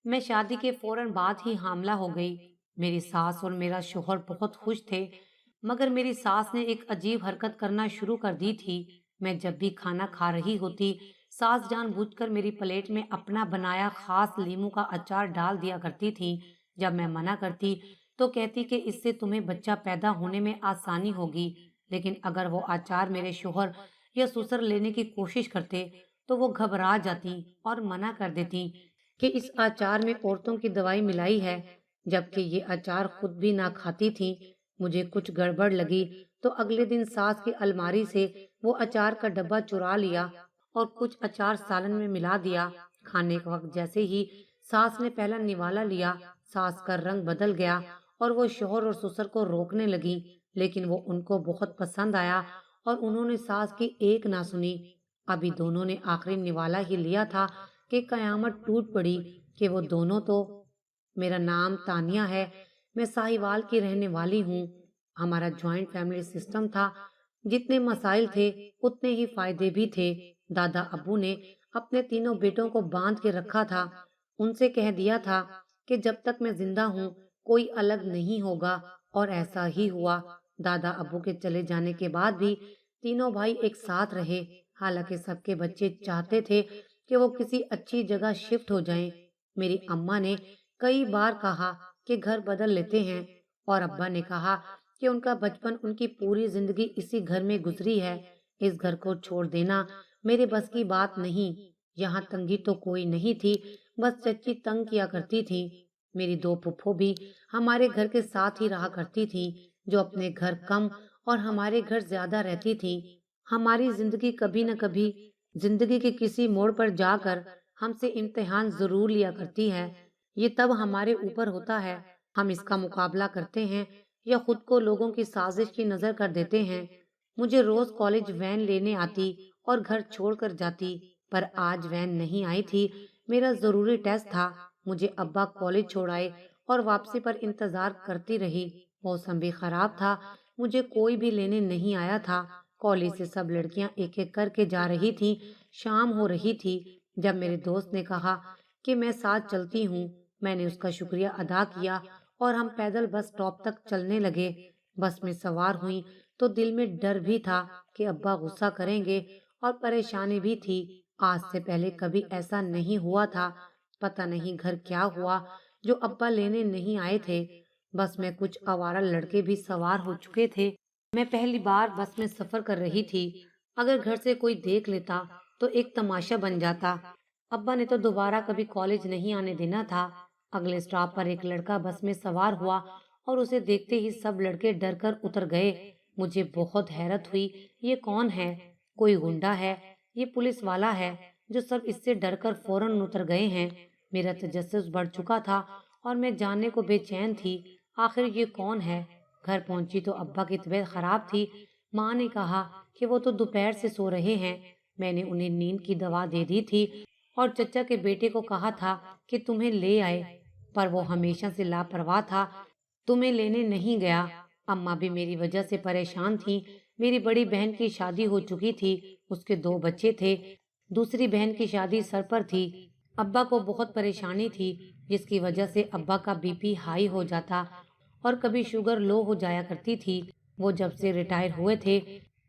मैं शादी के फौरन बाद ही हामला हो गई। मेरी सास और मेरा शोहर बहुत खुश थे, मगर मेरी सास ने एक अजीब हरकत करना शुरू कर दी थी। मैं जब भी खाना खा रही होती, सास जानबूझकर मेरी प्लेट में अपना बनाया खास लीमू का अचार डाल दिया करती थी। जब मैं मना करती, तो कहती कि इससे तुम्हें बच्चा पैदा होने में आसानी होगी। लेकिन अगर वो अचार मेरे शोहर या ससुर लेने की कोशिश करते, तो वो घबरा जाती और मना कर देती कि इस अचार में औरतों की दवाई मिलाई है, जबकि ये अचार खुद भी ना खाती थी। मुझे कुछ गड़बड़ लगी, तो अगले दिन सास की अलमारी से वो अचार का डब्बा चुरा लिया और कुछ अचार सालन में मिला दिया। खाने के वक्त जैसे ही सास ने पहला निवाला लिया, सास का रंग बदल गया और वो शोहर और ससुर को रोकने लगी, लेकिन वो उनको बहुत पसंद आया और उन्होंने सास की एक ना सुनी। अभी दोनों ने आखिरी निवाला ही लिया था कि कयामत टूट पड़ी कि वो दोनों तो। मेरा नाम तानिया है, मैं साहिवाल की रहने वाली हूँ। हमारा जॉइंट फैमिली सिस्टम था। जितने मसाइल थे, उतने ही फायदे भी थे। दादा अब्बू ने अपने तीनों बेटों को बांध के रखा था। उनसे कह दिया था कि जब तक मैं जिंदा हूँ, कोई अलग नहीं होगा, और ऐसा ही हुआ। दादा अब्बू के चले जाने के बाद भी तीनों भाई एक साथ रहे। हालांकि सबके बच्चे चाहते थे कि वो किसी अच्छी जगह शिफ्ट हो जाएं। मेरी अम्मा ने कई बार कहा कि घर बदल लेते हैं, और अब्बा ने कहा कि उनका बचपन, उनकी पूरी जिंदगी इसी घर में गुजरी है। इस घर को छोड़ देना मेरे बस की बात नहीं। यहाँ तंगी तो कोई नहीं थी, बस चच्ची तंग किया करती थी। मेरी दो फुफ्फो भी हमारे घर के साथ ही रहा करती थी, जो अपने घर कम और हमारे घर ज्यादा रहती थी। हमारी जिंदगी कभी न कभी जिंदगी के किसी मोड़ पर जाकर हमसे इम्तिहान जरूर लिया करती है। ये तब हमारे ऊपर होता है, हम इसका मुकाबला करते हैं या खुद को लोगों की साजिश की नजर कर देते हैं। मुझे रोज कॉलेज वैन लेने आती और घर छोड़कर जाती, पर आज वैन नहीं आई थी। मेरा जरूरी टेस्ट था। मुझे अब्बा कॉलेज छोड़ आए और वापसी पर इंतजार करती रही। मौसम भी खराब था, मुझे कोई भी लेने नहीं आया था। कॉलेज से सब लड़कियां एक एक करके जा रही थीं। शाम हो रही थी जब मेरे दोस्त ने कहा कि मैं साथ चलती हूँ। मैंने उसका शुक्रिया अदा किया और हम पैदल बस स्टॉप तक चलने लगे। बस में सवार हुई तो दिल में डर भी था कि अब्बा गुस्सा करेंगे, और परेशानी भी थी। आज से पहले कभी ऐसा नहीं हुआ था। पता नहीं घर क्या हुआ जो अब्बा लेने नहीं आए थे। बस में कुछ आवारा लड़के भी सवार हो चुके थे। मैं पहली बार बस में सफर कर रही थी। अगर घर से कोई देख लेता तो एक तमाशा बन जाता। अब्बा ने तो दोबारा कभी कॉलेज नहीं आने देना था। अगले स्टॉप पर एक लड़का बस में सवार हुआ और उसे देखते ही सब लड़के डर कर उतर गए। मुझे बहुत हैरत हुई। ये कौन है? कोई गुंडा है? ये पुलिस वाला है? जो सब इससे डरकर फौरन उतर गए हैं। मेरा तजस्सुस बढ़ चुका था और मैं जानने को बेचैन थी, आखिर ये कौन है। घर पहुंची तो अब्बा की तबीयत खराब थी। माँ ने कहा कि वो तो दोपहर से सो रहे हैं। मैंने उन्हें नींद की दवा दे दी थी और चचा के बेटे को कहा था कि तुम्हें ले आए, पर वो हमेशा से लापरवाह था, तुम्हें लेने नहीं गया। अम्मा भी मेरी वजह से परेशान थी। मेरी बड़ी बहन की शादी हो चुकी थी, उसके दो बच्चे थे। दूसरी बहन की शादी सर पर थी। अब्बा को बहुत परेशानी थी, जिसकी वजह से अब्बा का बीपी हाई हो जाता और कभी शुगर लो हो जाया करती थी। वो जब से रिटायर हुए थे,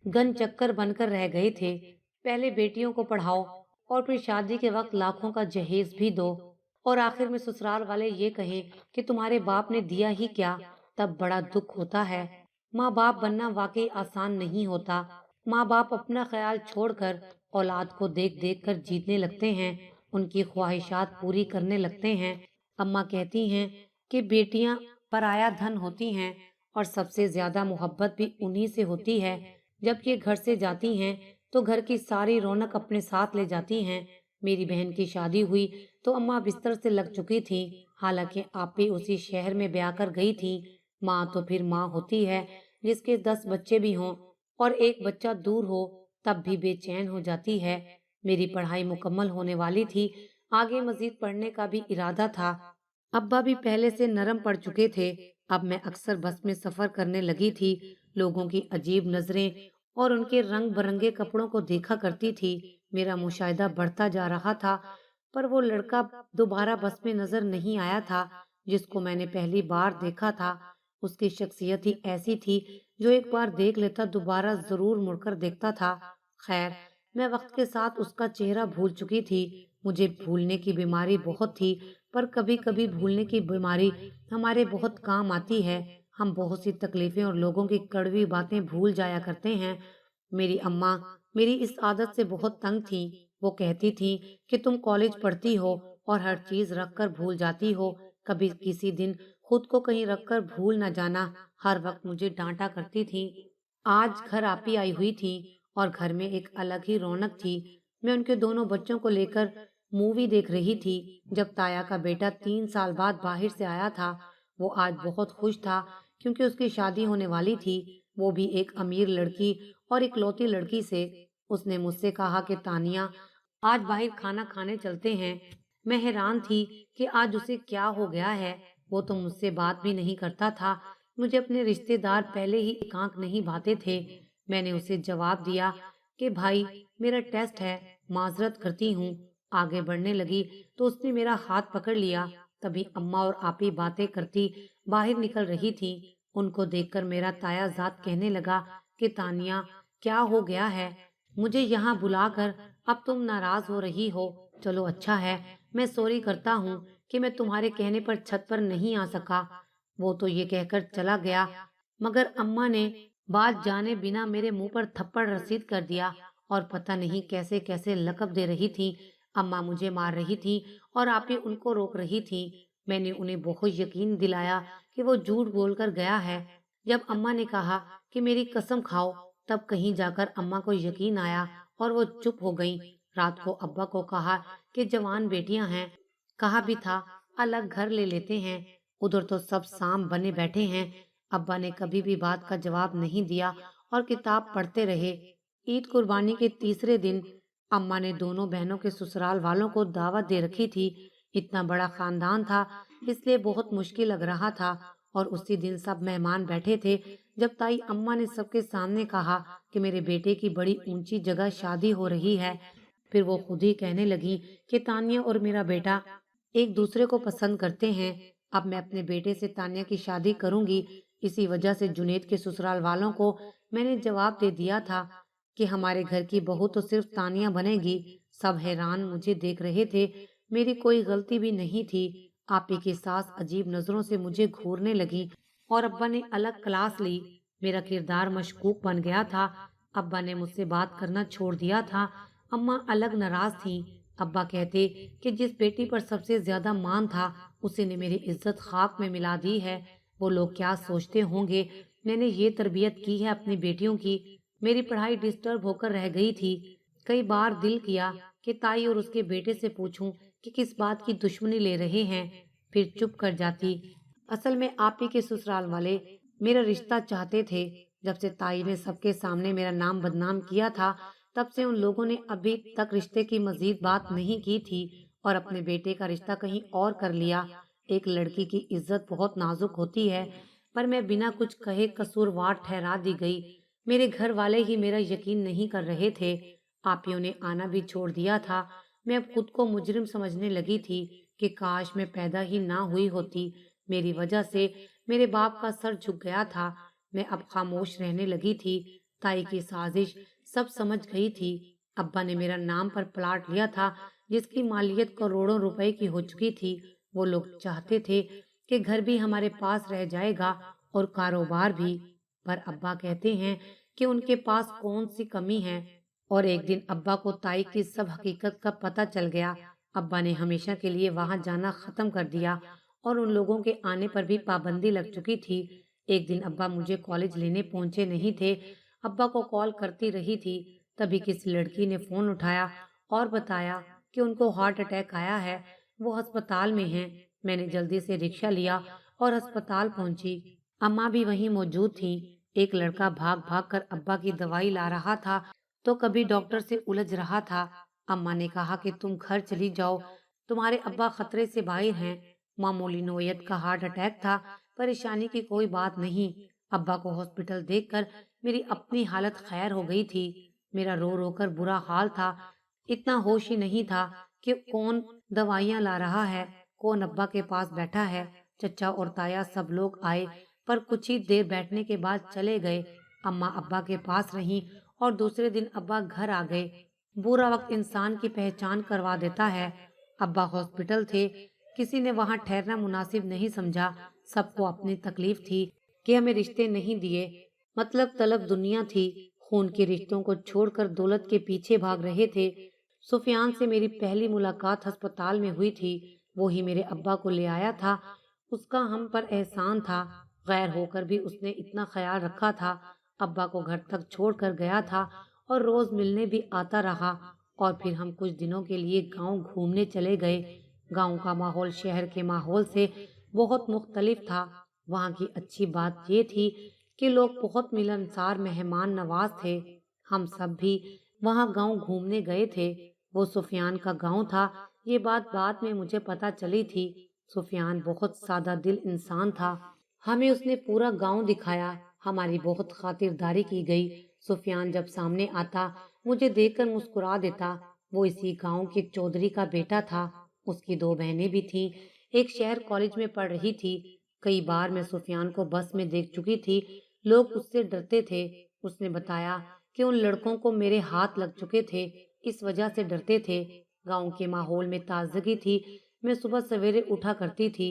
गन चक्कर बनकर रह गए थे। पहले बेटियों को पढ़ाओ और फिर शादी के वक्त लाखों का जहेज भी दो, और आखिर में ससुराल वाले ये कहें कि तुम्हारे बाप ने दिया ही क्या, तब बड़ा दुख होता है। माँ बाप बनना वाकई आसान नहीं होता। माँ बाप अपना ख्याल छोड़कर औलाद को देख देख कर जीतने लगते हैं, उनकी ख्वाहिशात पूरी करने लगते हैं। अम्मा कहती हैं कि बेटियां पराया धन होती हैं और सबसे ज्यादा मोहब्बत भी उन्हीं से होती है। जब ये घर से जाती हैं तो घर की सारी रौनक अपने साथ ले जाती हैं। मेरी बहन की शादी हुई तो अम्मा बिस्तर से लग चुकी थी। हालांकि आप भी उसी शहर में ब्याह कर गई थी। माँ तो फिर माँ होती है, जिसके 10 बच्चे भी हों और एक बच्चा दूर हो तब भी बेचैन हो जाती है। मेरी पढ़ाई मुकम्मल होने वाली थी, आगे मजीद पढ़ने का भी इरादा था। अब्बा भी पहले से नरम पड़ चुके थे। अब मैं अक्सर बस में सफर करने लगी थी। लोगों की अजीब नजरें और उनके रंग बिरंगे कपड़ों को देखा करती थी। मेरा मुशाहिदा बढ़ता जा रहा था। पर वो लड़का दोबारा बस में नजर नहीं आया था जिसको मैंने पहली बार देखा था। उसकी शख्सियत ही ऐसी थी जो एक बार देख लेता दोबारा जरूर मुड़कर देखता था। खैर, मैं वक्त के साथ उसका चेहरा भूल चुकी थी। मुझे भूलने की बीमारी बहुत थी, पर कभी कभी भूलने की बीमारी हमारे बहुत काम आती है। हम बहुत सी तकलीफें और लोगों की कड़वी बातें भूल जाया करते हैं। मेरी अम्मा मेरी इस आदत से बहुत तंग थी। वो कहती थी कि तुम कॉलेज पढ़ती हो और हर चीज रख कर भूल जाती हो, कभी किसी दिन खुद को कहीं रख कर भूल न जाना। हर वक्त मुझे डांटा करती थी। आज घर आपी आई हुई थी और घर में एक अलग ही रौनक थी। मैं उनके दोनों बच्चों को लेकर मूवी देख रही थी जब ताया का बेटा 3 साल बाद बाहर से आया था। वो आज बहुत खुश था क्योंकि उसकी शादी होने वाली थी, वो भी एक अमीर लड़की और इकलौती लड़की से। उसने मुझसे कहा कि तानिया, आज बाहर खाना खाने चलते हैं। मैं हैरान थी कि आज उसे क्या हो गया है। वो तो मुझसे बात भी नहीं करता था। मुझे अपने रिश्तेदार पहले ही एकांक नहीं भाते थे। मैंने उसे जवाब दिया कि भाई, मेरा टेस्ट है, माजरत करती हूँ। आगे बढ़ने लगी तो उसने मेरा हाथ पकड़ लिया। तभी अम्मा और आपी बातें करती बाहर निकल रही थी। उनको देखकर मेरा ताया जात कहने लगा कि तानिया, क्या हो गया है? मुझे यहाँ बुलाकर अब तुम नाराज हो रही हो। चलो अच्छा है, मैं सॉरी करता हूँ कि मैं तुम्हारे कहने पर छत पर नहीं आ सका। वो तो ये कहकर चला गया, मगर अम्मा ने बात जाने बिना मेरे मुंह पर थप्पड़ रसीद कर दिया और पता नहीं कैसे कैसे लकब दे रही थी। अम्मा मुझे मार रही थी और आपी उनको रोक रही थी। मैंने उन्हें बहुत यकीन दिलाया कि वो झूठ बोलकर गया है। जब अम्मा ने कहा कि मेरी कसम खाओ, तब कहीं जाकर अम्मा को यकीन आया और वो चुप हो गईं। रात को अब्बा को कहा कि जवान बेटियां हैं, कहा भी था अलग घर ले लेते हैं। उधर तो सब सांप बने बैठे हैं। अब्बा ने कभी भी बात का जवाब नहीं दिया और किताब पढ़ते रहे। ईद कुर्बानी के तीसरे दिन अम्मा ने दोनों बहनों के ससुराल वालों को दावत दे रखी थी। इतना बड़ा खानदान था, इसलिए बहुत मुश्किल लग रहा था। और उसी दिन सब मेहमान बैठे थे जब ताई अम्मा ने सबके सामने कहा कि मेरे बेटे की बड़ी ऊंची जगह शादी हो रही है। फिर वो खुद ही कहने लगी कि तानिया और मेरा बेटा एक दूसरे को पसंद करते हैं। अब मैं अपने बेटे से तानिया की शादी करूंगी। इसी वजह से जुनेद के ससुराल वालों को मैंने जवाब दे दिया था कि हमारे घर की बहू तो सिर्फ तानिया बनेगी। सब हैरान मुझे देख रहे थे। मेरी कोई गलती भी नहीं थी। आपी की सास अजीब नजरों से मुझे घूरने लगी और अब्बा ने अलग क्लास ली। मेरा किरदार मशकूक बन गया था। अब्बा ने मुझसे बात करना छोड़ दिया था। अम्मा अलग नाराज थी। अब्बा कहते कि जिस बेटी पर सबसे ज्यादा मान था, उसी ने मेरी इज्जत खाक में मिला दी है। वो लोग क्या सोचते होंगे? मैंने ये तरबियत की है अपनी बेटियों की। मेरी पढ़ाई डिस्टर्ब होकर रह गई थी। कई बार दिल किया कि ताई और उसके बेटे से पूछूं कि किस बात की दुश्मनी ले रहे हैं, फिर चुप कर जाती। असल में आप ही के ससुराल वाले मेरा रिश्ता चाहते थे। जब से ताई ने सबके सामने मेरा नाम बदनाम किया था, तब से उन लोगों ने अभी तक रिश्ते की मजीद बात नहीं की थी और अपने बेटे का रिश्ता कहीं और कर लिया। एक लड़की की इज्जत बहुत नाजुक होती है, पर मैं बिना कुछ कहे कसूरवार ठहरा दी गई। मेरे घर वाले ही मेरा यकीन नहीं कर रहे थे। आपियों ने आना भी छोड़ दिया था। मैं अब खुद को मुजरिम समझने लगी थी कि काश मैं पैदा ही ना हुई होती। मेरी वजह से मेरे बाप का सर झुक गया था। मैं अब खामोश रहने लगी थी। ताई की साजिश सब समझ गई थी। अब्बा ने मेरा नाम पर प्लाट लिया था जिसकी मालियत करोड़ों रुपए की हो चुकी थी। वो लोग चाहते थे कि घर भी हमारे पास रह जाएगा और कारोबार भी। पर अब्बा कहते हैं कि उनके पास कौन सी कमी है। और एक दिन अब्बा को ताई की सब हकीकत का पता चल गया। अब्बा ने हमेशा के लिए वहां जाना खत्म कर दिया और उन लोगों के आने पर भी पाबंदी लग चुकी थी। एक दिन अब्बा मुझे कॉलेज लेने पहुंचे नहीं थे। अब्बा को कॉल करती रही थी, तभी किसी लड़की ने फोन उठाया और बताया कि उनको हार्ट अटैक आया है, वो अस्पताल में हैं। मैंने जल्दी से रिक्शा लिया और अस्पताल पहुंची। अम्मा भी वहीं मौजूद थी। एक लड़का भाग भाग कर अब्बा की दवाई ला रहा था तो कभी डॉक्टर से उलझ रहा था। अम्मा ने कहा कि तुम घर चली जाओ, तुम्हारे अब्बा खतरे से बाहर हैं। मामूली नोयत का हार्ट अटैक था, परेशानी की कोई बात नहीं। अब्बा को हॉस्पिटल देखकर मेरी अपनी हालत खैर हो गई थी। मेरा रो रो कर बुरा हाल था। इतना होश ही नहीं था कि कौन دوائیاں لا رہا ہے، کون ابا کے پاس بیٹھا ہے۔ چچا اور تایا سب لوگ آئے پر کچھ ہی دیر بیٹھنے کے بعد چلے گئے۔ اماں ابا کے پاس رہیں اور دوسرے دن ابا گھر آ گئے۔ برا وقت انسان کی پہچان کروا دیتا ہے۔ ابا ہاسپٹل تھے، کسی نے وہاں ٹھہرنا مناسب نہیں سمجھا۔ سب کو اپنی تکلیف تھی کہ ہمیں رشتے نہیں دیے، مطلب طلب دنیا تھی، خون کے رشتوں کو چھوڑ کر دولت کے پیچھے بھاگ رہے تھے۔ سفیان سے میری پہلی ملاقات ہسپتال میں ہوئی تھی، وہی میرے ابا کو لے آیا تھا۔ اس کا ہم پر احسان تھا، غیر ہو کر بھی اس نے اتنا خیال رکھا تھا۔ ابا کو گھر تک چھوڑ کر گیا تھا اور روز ملنے بھی آتا رہا، اور پھر ہم کچھ دنوں کے لیے گاؤں گھومنے چلے گئے۔ گاؤں کا ماحول شہر کے ماحول سے بہت مختلف تھا۔ وہاں کی اچھی بات یہ تھی کہ لوگ بہت ملنسار مہمان نواز تھے۔ ہم سب بھی وہاں گاؤں گھومنے گئے تھے۔ وہ سفیان کا گاؤں تھا، یہ بات بعد میں مجھے پتہ چلی تھی۔ سفیان بہت سادہ دل انسان تھا۔ ہمیں اس نے پورا گاؤں دکھایا، ہماری بہت خاطرداری کی گئی۔ سفیان جب سامنے آتا مجھے دیکھ کر مسکرا دیتا۔ وہ اسی گاؤں کے چودھری کا بیٹا تھا۔ اس کی 2 بہنیں بھی تھیں، ایک شہر کالج میں پڑھ رہی تھی۔ کئی بار میں سفیان کو بس میں دیکھ چکی تھی، لوگ اس سے ڈرتے تھے۔ اس نے بتایا کہ ان لڑکوں کو میرے ہاتھ لگ چکے تھے، اس وجہ سے ڈرتے تھے۔ گاؤں کے ماحول میں تازگی تھی۔ میں صبح سویرے اٹھا کرتی تھی۔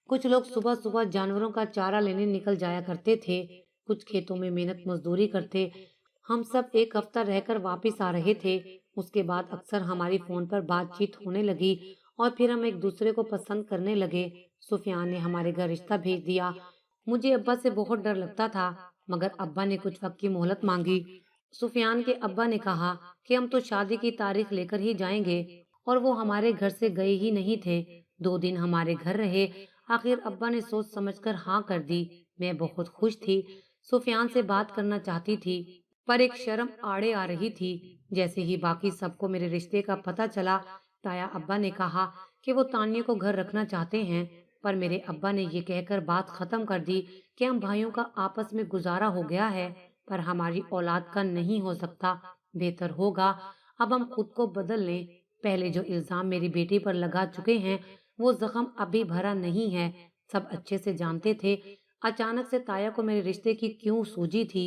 کچھ لوگ صبح صبح جانوروں کا چارہ لینے نکل جایا کرتے تھے، کچھ کھیتوں میں محنت مزدوری کرتے۔ ہم سب ایک ہفتہ رہ کر واپس آ رہے تھے۔ اس کے بعد اکثر ہماری فون پر بات چیت ہونے لگی اور پھر ہم ایک دوسرے کو پسند کرنے لگے۔ سفیان نے ہمارے گھر رشتہ بھیج دیا۔ مجھے ابا سے بہت ڈر لگتا تھا، مگر ابا نے کچھ وقت کی مہلت مانگی۔ سفیان کے ابا نے کہا کہ ہم تو شادی کی تاریخ لے کر ہی جائیں گے، اور وہ ہمارے گھر سے گئے ہی نہیں تھے۔ 2 دن ہمارے گھر رہے۔ آخر ابا نے سوچ سمجھ کر ہاں کر دی۔ میں بہت خوش تھی، سفیان سے بات کرنا چاہتی تھی، پر ایک شرم آڑے آ رہی تھی۔ جیسے ہی باقی سب کو میرے رشتے کا پتہ چلا، تایا ابا نے کہا کہ وہ تانیہ کو گھر رکھنا چاہتے ہیں، پر میرے ابا نے یہ کہہ کر بات ختم کر دی کہ ہم بھائیوں کا آپس میں گزارا ہو گیا ہے، پر ہماری اولاد کا نہیں ہو سکتا۔ بہتر ہوگا اب ہم خود کو بدل لیں۔ پہلے جو الزام میری بیٹی پر لگا چکے ہیں، وہ زخم ابھی بھرا نہیں ہے، سب اچھے سے جانتے تھے۔ اچانک سے تایا کو میرے رشتے کی کیوں سوجی تھی؟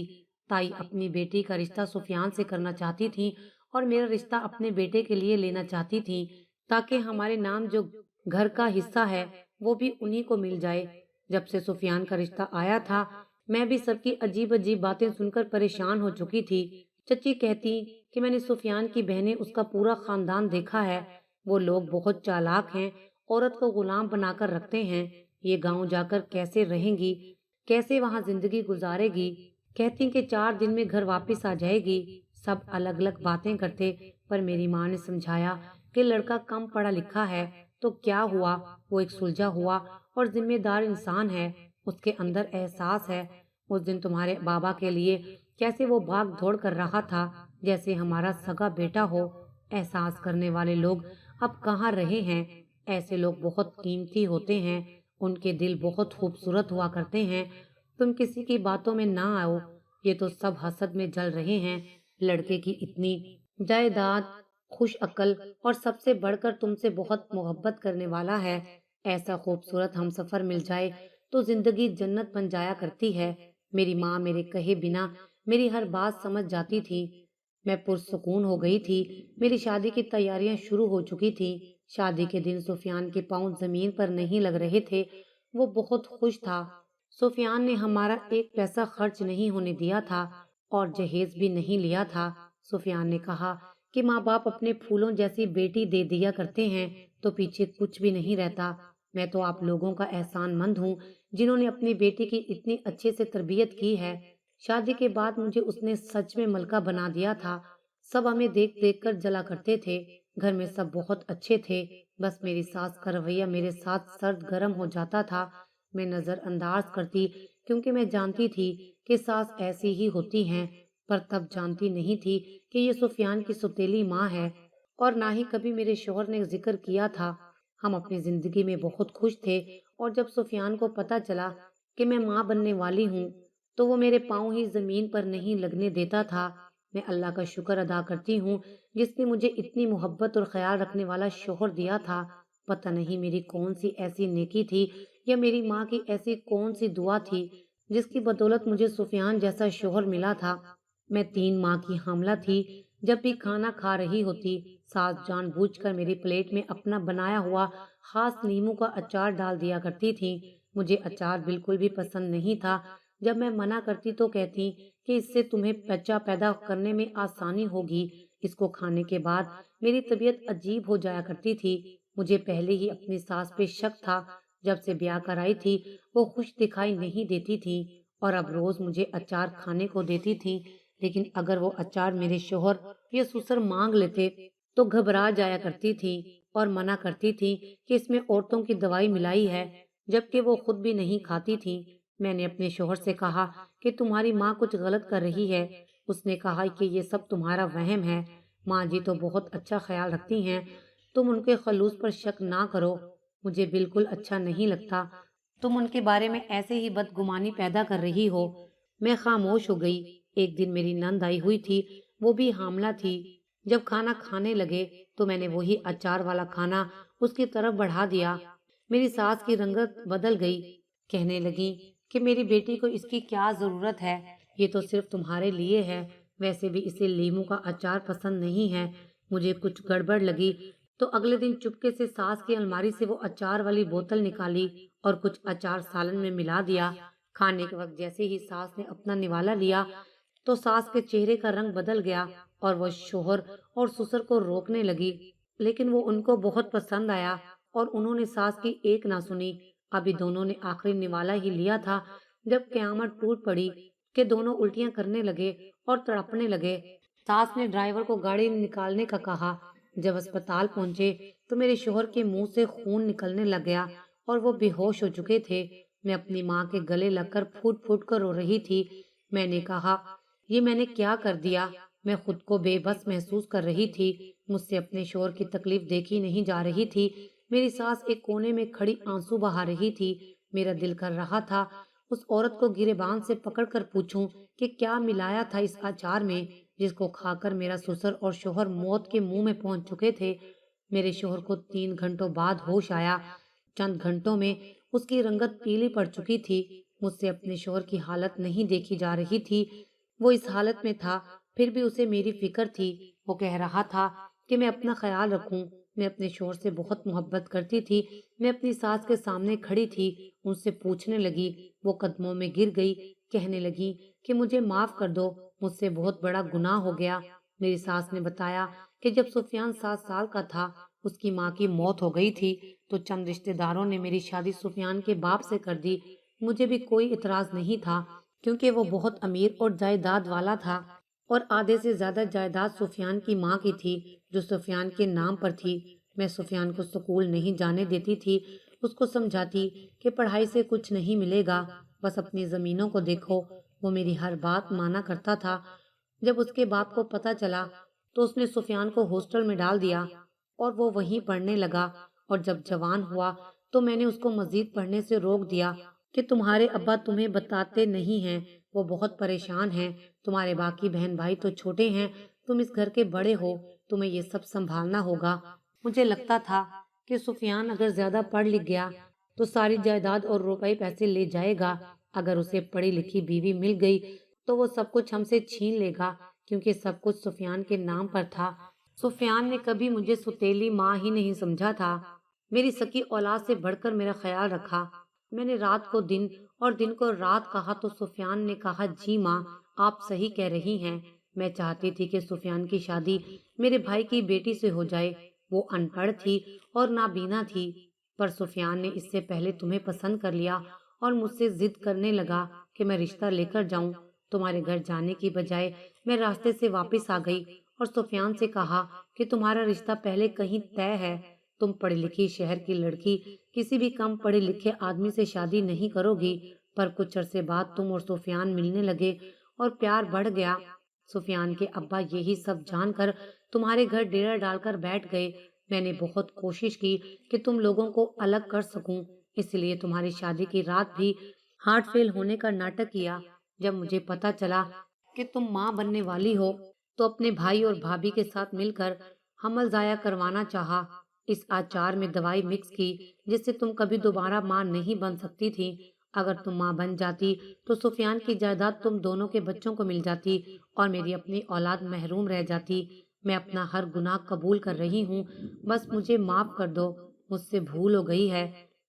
تائی اپنی بیٹی کا رشتہ سفیان سے کرنا چاہتی تھی اور میرا رشتہ اپنے بیٹے کے لیے لینا چاہتی تھی، تاکہ ہمارے نام جو گھر کا حصہ ہے وہ بھی انہی کو مل جائے۔ جب سے سفیان کا رشتہ آیا تھا، میں بھی سب کی عجیب عجیب باتیں سن کر پریشان ہو چکی تھی۔ چچی کہتی کہ میں نے سفیان کی بہنیں، اس کا پورا خاندان دیکھا ہے، وہ لوگ بہت چالاک ہیں، عورت کو غلام بنا کر رکھتے ہیں۔ یہ گاؤں جا کر کیسے رہیں گی، کیسے وہاں زندگی گزارے گی؟ کہتی کہ 4 دن میں گھر واپس آ جائے گی۔ سب الگ الگ باتیں کرتے، پر میری ماں نے سمجھایا کہ لڑکا کم پڑھا لکھا ہے تو کیا ہوا، وہ ایک سلجھا ہوا اور ذمہ دار انسان ہے، اس کے اندر احساس ہے۔ اس دن تمہارے بابا کے لیے کیسے وہ بھاگ دوڑ کر رہا تھا، جیسے ہمارا سگا بیٹا ہو۔ احساس کرنے والے لوگ اب کہاں رہے ہیں؟ ایسے لوگ بہت قیمتی ہوتے ہیں، ان کے دل بہت خوبصورت ہوا کرتے ہیں۔ تم کسی کی باتوں میں نہ آؤ، یہ تو سب حسد میں جل رہے ہیں۔ لڑکے کی اتنی جائیداد، خوش عقل اور سب سے بڑھ کر تم سے بہت محبت کرنے والا ہے۔ ایسا خوبصورت ہم سفر مل جائے تو زندگی جنت بن جایا کرتی ہے۔ میری ماں میرے کہے بنا میری ہر بات سمجھ جاتی تھی۔ میں پرسکون ہو گئی تھی۔ میری شادی کی تیاریاں شروع ہو چکی تھی۔ شادی کے دن سفیان کے پاؤں زمین پر نہیں لگ رہے تھے، وہ بہت خوش تھا۔ سفیان نے ہمارا 1 پیسہ خرچ نہیں ہونے دیا تھا اور جہیز بھی نہیں لیا تھا۔ سفیان نے کہا کہ ماں باپ اپنے پھولوں جیسی بیٹی دے دیا کرتے ہیں تو پیچھے کچھ بھی نہیں رہتا۔ میں تو آپ لوگوں کا احسان مند ہوں جنہوں نے اپنی بیٹی کی اتنی اچھے سے تربیت کی ہے۔ شادی کے بعد مجھے اس نے سچ میں ملکہ بنا دیا تھا۔ سب ہمیں دیکھ دیکھ کر جلا کرتے تھے۔ گھر میں سب بہت اچھے تھے، بس میری ساس کا رویہ میرے ساتھ سرد گرم ہو جاتا تھا۔ میں نظر انداز کرتی کیونکہ میں جانتی تھی کہ ساس ایسی ہی ہوتی ہیں، پر تب جانتی نہیں تھی کہ یہ سفیان کی سوتیلی ماں ہے، اور نہ ہی کبھی میرے شوہر نے ذکر کیا تھا۔ ہم اپنی زندگی میں بہت خوش تھے، اور جب سفیان کو پتا چلا کہ میں ماں بننے والی ہوں تو وہ میرے پاؤں ہی زمین پر نہیں لگنے دیتا تھا۔ میں اللہ کا شکر ادا کرتی ہوں جس نے مجھے اتنی محبت اور خیال رکھنے والا شوہر دیا تھا۔ पता नहीं मेरी कौन सी ऐसी नेकी थी या मेरी माँ की ऐसी कौन सी दुआ थी जिसकी बदौलत मुझे सुफियान जैसा शोहर मिला था। मैं 3 माह की हामला थी। जब भी खाना खा रही होती, सास जानबूझकर मेरी प्लेट में अपना बनाया हुआ खास नींबू का अचार डाल दिया करती थी। मुझे अचार बिल्कुल भी पसंद नहीं था। जब मैं मना करती तो कहती कि इससे तुम्हें बच्चा पैदा करने में आसानी होगी। इसको खाने के बाद मेरी तबीयत अजीब हो जाया करती थी। मुझे पहले ही अपनी सास पे शक था। जब से ब्याह कराई थी, वो खुश दिखाई नहीं देती थी और अब रोज मुझे अचार खाने को देती थी। लेकिन अगर वो अचार मेरे शोहर या ससुर मांग लेते तो घबरा जाया करती थी और मना करती थी कि इसमें औरतों की दवाई मिलाई है, जबकि वो खुद भी नहीं खाती थी। मैंने अपने शोहर से कहा कि तुम्हारी माँ कुछ गलत कर रही है। उसने कहा कि ये सब तुम्हारा वहम है। माँ जी तो बहुत अच्छा ख्याल रखती हैं, तुम उनके खलूस पर शक ना करो। मुझे बिल्कुल अच्छा नहीं लगता, तुम उनके बारे में ऐसे ही बदगुमानी पैदा कर रही हो। मैं खामोश हो गई। एक दिन मेरी नंद आई हुई थी, वो भी हामला थी। जब खाना खाने लगे तो मैंने वही अचार वाला खाना उसकी तरफ बढ़ा दिया। मेरी सास की रंगत बदल गई। कहने लगी कि मेरी बेटी को इसकी क्या जरूरत है, ये तो सिर्फ तुम्हारे लिए है। वैसे भी इसे लीमू का अचार पसंद नहीं है। मुझे कुछ गड़बड़ लगी तो अगले दिन चुपके से सास की अलमारी से वो अचार वाली बोतल निकाली और कुछ अचार सालन में मिला दिया। खाने के वक्त जैसे ही सास ने अपना निवाला लिया तो सास के चेहरे का रंग बदल गया और वो शोहर और ससुर को रोकने लगी। लेकिन वो उनको बहुत पसंद आया और उन्होंने सास की एक ना सुनी। अभी दोनों ने आखिरी निवाला ही लिया था जब कयामत टूट पड़ी कि दोनों उल्टियां करने लगे और तड़पने लगे। सास ने ड्राइवर को गाड़ी निकालने का कहा। जब अस्पताल पहुंचे तो मेरे शोहर के मुंह से खून निकलने लग गया और वो बेहोश हो चुके थे। मैं अपनी माँ के गले लगकर फूट फूट कर रो रही थी। मैंने कहा, ये मैंने क्या कर दिया? मैं खुद को बेबस महसूस कर रही थी। मुझसे अपने शोहर की तकलीफ देखी नहीं जा रही थी। मेरी सास एक कोने में खड़ी आंसू बहा रही थी। मेरा दिल कर रहा था उस औरत को गिरेबान से पकड़कर पूछूं कि क्या मिलाया था इस अचार में, जिसको खाकर मेरा ससुर और शोहर मौत के मुंह में पहुंच चुके थे। मेरे शोहर को 3 घंटों बाद होश आया। चंद घंटों में उसकी रंगत पीली पड़ चुकी थी। मुझसे अपने शोहर की हालत नहीं देखी जा रही थी। वो इस हालत में था, फिर भी उसे मेरी फिक्र थी। वो कह रहा था कि मैं अपना ख्याल रखूं। मैं अपने शोहर से बहुत मोहब्बत करती थी। मैं अपनी सास के सामने खड़ी थी, उनसे पूछने लगी। वो कदमों में गिर गई, कहने लगी कि मुझे माफ कर दो, मुझसे बहुत बड़ा गुनाह हो गया। मेरी सास ने बताया कि जब सुफियान 7 साल का था, उसकी माँ की मौत हो गई थी, तो चंद रिश्तेदारों ने मेरी शादी सुफियान के बाप से कर दी। मुझे भी कोई इतराज नहीं था, क्योंकि वो बहुत अमीर और जायदाद वाला था और आधे से ज्यादा जायदाद सुफियान की माँ की थी, जो सुफियान के नाम पर थी। मैं सुफियान को स्कूल नहीं जाने देती थी। उसको समझाती कि पढ़ाई से कुछ नहीं मिलेगा, बस अपनी जमीनों को देखो। वो मेरी हर बात माना करता था। जब उसके बाप को पता चला तो उसने सुफियान को हॉस्टल में डाल दिया और वो वहीं पढ़ने लगा। और जब जवान हुआ तो मैंने उसको मजीद पढ़ने से रोक दिया कि तुम्हारे अब्बा तुम्हें बताते नहीं हैं, वो बहुत परेशान हैं। तुम्हारे बाकी बहन भाई तो छोटे हैं, तुम इस घर के बड़े हो, तुम्हें ये सब संभालना होगा। मुझे लगता था कि सुफियान अगर ज्यादा पढ़ लिख गया तो सारी जायदाद और रुपए पैसे ले जाएगा। अगर उसे पढ़ी लिखी बीवी मिल गई तो वो सब कुछ हमसे छीन लेगा, क्योंकि सब कुछ सुफियान के नाम पर था। सुफियान ने कभी मुझे सुतेली माँ ही नहीं समझा था। मेरी सकी औलाद से बढ़कर मेरा ख्याल रखा। मैंने रात को दिन और दिन को रात कहा तो सुफियान ने कहा, जी माँ, आप सही कह रही हैं। मैं चाहती थी कि सुफियान की शादी मेरे भाई की बेटी से हो जाए। वो अनपढ़ थी और नाबीना थी, पर सुफियान ने इससे पहले तुम्हें पसंद कर लिया और मुझसे जिद करने लगा कि मैं रिश्ता लेकर जाऊं। तुम्हारे घर जाने की बजाय मैं रास्ते से वापस आ गई और सुफियान से कहा कि तुम्हारा रिश्ता पहले कहीं तय है। तुम पढ़ी लिखी शहर की लड़की किसी भी कम पढ़े लिखे आदमी से शादी नहीं करोगी। पर कुछ अरसे बाद तुम और सुफियान मिलने लगे और प्यार बढ़ गया। सुफियान के अब्बा यही सब जानकर तुम्हारे घर डेरा डालकर बैठ गए। मैंने बहुत कोशिश की कि तुम लोगों को अलग कर सकूं, इसलिए तुम्हारी शादी की रात भी हार्ट फेल होने का नाटक किया। जब मुझे पता चला कि तुम माँ बनने वाली हो तो अपने भाई और भाभी के साथ मिलकर हमल जाया करवाना चाहा। इस अचार में दवाई मिक्स की जिससे तुम कभी दोबारा माँ नहीं बन सकती थी। अगर तुम माँ बन जाती तो सुफियान की जायदाद तुम दोनों के बच्चों को मिल जाती और मेरी अपनी औलाद महरूम रह जाती। मैं अपना हर गुनाह कबूल कर रही हूँ, बस मुझे माफ कर दो, मुझसे भूल हो गई है।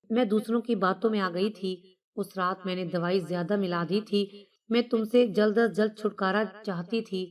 मैं दूसरों की बातों में आ गई थी। उस रात मैंने दवाई ज्यादा मिला दी थी। मैं तुमसे जल्द अज जल्द छुटकारा चाहती थी।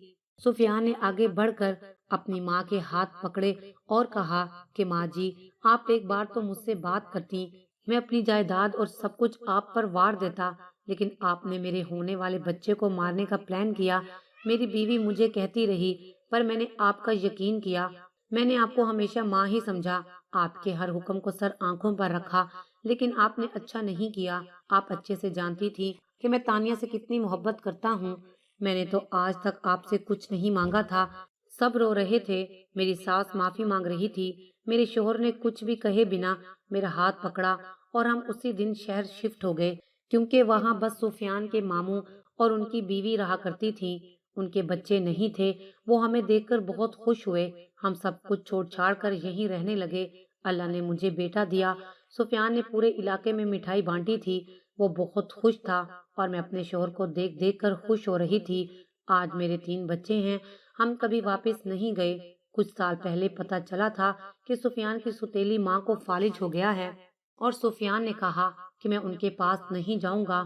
सुफियान ने आगे बढ़कर अपनी माँ के हाथ पकड़े और कहा कि माँ जी, आप एक बार तो मुझसे बात करती, मैं अपनी जायदाद और सब कुछ आप पर वार देता, लेकिन आपने मेरे होने वाले बच्चे को मारने का प्लान किया। मेरी बीवी मुझे कहती रही, पर मैंने आपका यकीन किया। मैंने आपको हमेशा माँ ही समझा, आपके हर हुक्म को सर आंखों पर रखा, लेकिन आपने अच्छा नहीं किया। आप अच्छे से जानती थी कि मैं तानिया से कितनी मोहब्बत करता हूँ। मैंने तो आज तक आपसे कुछ नहीं मांगा था। सब रो रहे थे, मेरी सास माफी मांग रही थी। मेरे शोहर ने कुछ भी कहे बिना मेरा हाथ पकड़ा और हम उसी दिन शहर शिफ्ट हो गए, क्योंकि वहां बस सुफियान के मामू और उनकी बीवी रहा करती थी। उनके बच्चे नहीं थे। वो हमें देखकर बहुत खुश हुए। हम सब कुछ छोड़ छाड़ कर यहीं रहने लगे। अल्लाह ने मुझे बेटा दिया। सुफियान ने पूरे इलाके में मिठाई बांटी थी। वो बहुत खुश था और मैं अपने शोहर को देख देख कर खुश हो रही थी। आज मेरे 3 बच्चे हैं। हम कभी वापस नहीं गए। कुछ साल पहले पता चला था कि सुफियान की सुतीली माँ को फालिज हो गया है और सुफियान ने कहा कि मैं उनके पास नहीं जाऊंगा।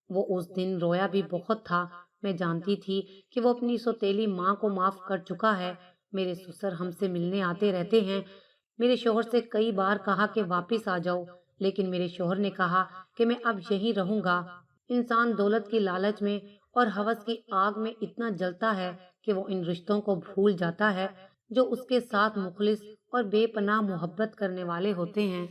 वो उस दिन रोया भी बहुत था। मैं जानती थी कि वो अपनी सौतेली माँ को माफ कर चुका है। मेरे ससुर हमसे मिलने आते रहते हैं। मेरे शोहर से कई बार कहा कि वापस आ जाओ, लेकिन मेरे शोहर ने कहा कि मैं अब यहीं रहूंगा। इंसान दौलत की लालच में और हवस की आग में इतना जलता है कि वो इन रिश्तों को भूल जाता है जो उसके साथ मुखलिस और बेपनाह मोहब्बत करने वाले होते हैं।